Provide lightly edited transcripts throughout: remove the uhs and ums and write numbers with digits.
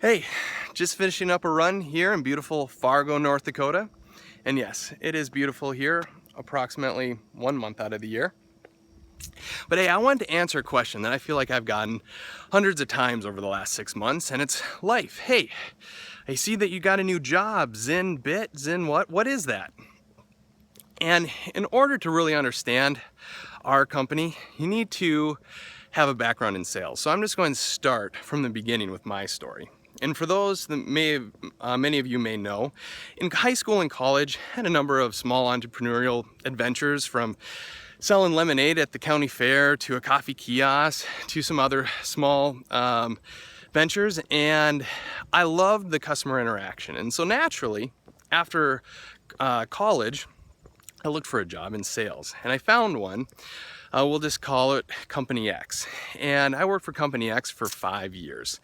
Hey, just finishing up a run here in beautiful Fargo, North Dakota. And yes, it is beautiful here approximately 1 month out of the year. But hey, I wanted to answer a question that I feel like I've gotten hundreds of times over the last 6 months, and it's Life. Hey, I see that you got a new job, Zin what? What is that? And in order to really understand our company, you need to have a background in sales. So I'm just going to start from the beginning with my story. And for those that many of you may know, in high school and college, I had a number of small entrepreneurial adventures, from selling lemonade at the county fair to a coffee kiosk to some other small ventures. And I loved the customer interaction. And so naturally, after college, I looked for a job in sales, and I found one. We'll just call it Company X. And I worked for Company X for 5 years.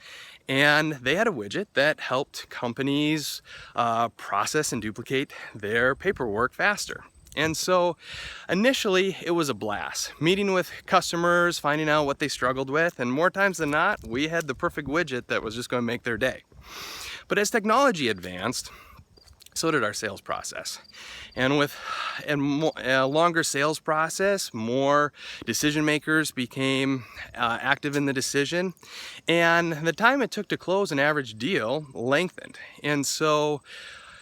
And they had a widget that helped companies process and duplicate their paperwork faster. And so initially it was a blast, meeting with customers, finding out what they struggled with, and more times than not, we had the perfect widget that was just going to make their day. But as technology advanced, so did our sales process. And with a longer sales process, more decision makers became active in the decision, and the time it took to close an average deal lengthened. And so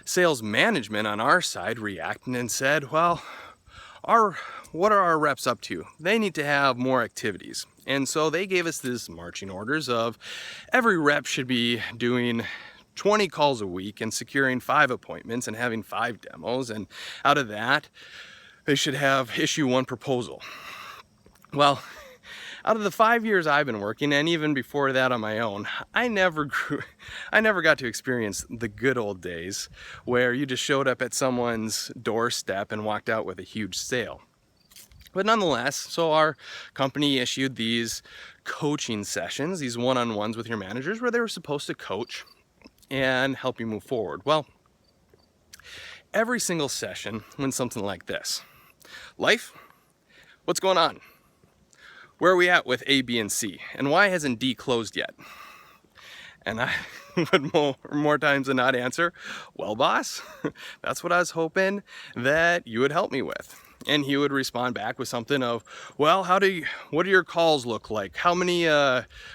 sales management on our side reacted and said, well, what are our reps up to? They need to have more activities. And so they gave us this marching orders of every rep should be doing 20 calls a week and securing 5 appointments and having 5 demos, and out of that they should issue 1 proposal. Well, out of the 5 years I've been working, and even before that on my own, I never got to experience the good old days where you just showed up at someone's doorstep and walked out with a huge sale. But nonetheless, so our company issued these coaching sessions, these one-on-ones with your managers, where they were supposed to coach and help you move forward. Well, every single session went something like this. Life, what's going on? Where are we at with A, B, and C? And why hasn't D closed yet? And I would more times than not answer, well, boss, that's what I was hoping that you would help me with. And he would respond back with something of, well, what do your calls look like? How many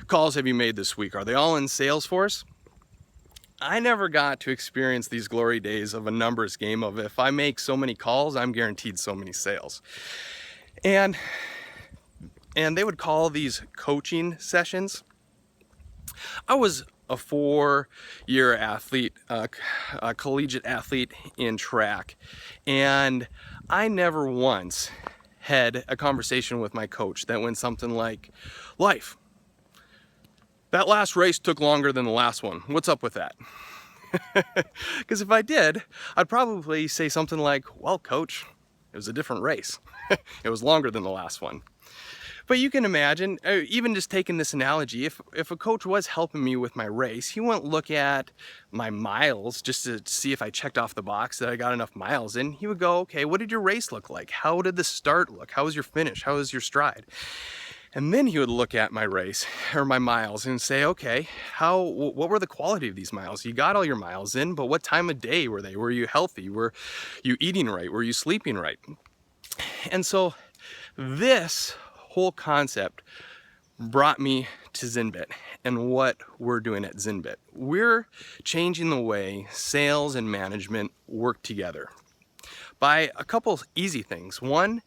calls have you made this week? Are they all in Salesforce? I never got to experience these glory days of a numbers game of, if I make so many calls, I'm guaranteed so many sales. And they would call these coaching sessions. I was a 4-year athlete, a collegiate athlete in track, and I never once had a conversation with my coach that went something like, Life, that last race took longer than the last one. What's up with that? Because if I did, I'd probably say something like, well, coach, it was a different race. It was longer than the last one. But you can imagine, even just taking this analogy, if a coach was helping me with my race, he wouldn't look at my miles just to see if I checked off the box that I got enough miles in. He would go, okay, what did your race look like? How did the start look? How was your finish? How was your stride? And then he would look at my race or my miles and say, okay, what were the quality of these miles? You got all your miles in, but what time of day were they? Were you healthy? Were you eating right? Were you sleeping right? And so this whole concept brought me to Zinbit and what we're doing at Zinbit. We're changing the way sales and management work together by a couple easy things. One,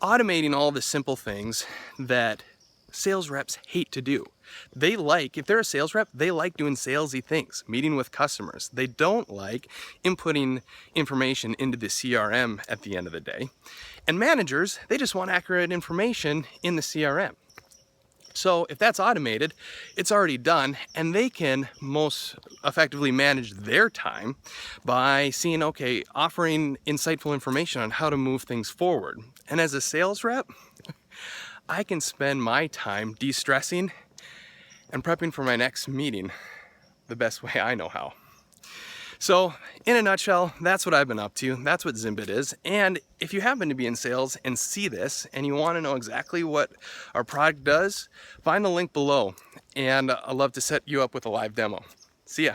automating all the simple things that sales reps hate to do. If they're a sales rep, they like doing salesy things, meeting with customers. They don't like inputting information into the CRM at the end of the day. And managers, they just want accurate information in the CRM. So if that's automated, it's already done, and they can most effectively manage their time by seeing, okay, offering insightful information on how to move things forward. And as a sales rep, I can spend my time de-stressing and prepping for my next meeting the best way I know how. So in a nutshell, that's what I've been up to. That's what Zimbit is. And if you happen to be in sales and see this and you want to know exactly what our product does, find the link below. And I'd love to set you up with a live demo. See ya.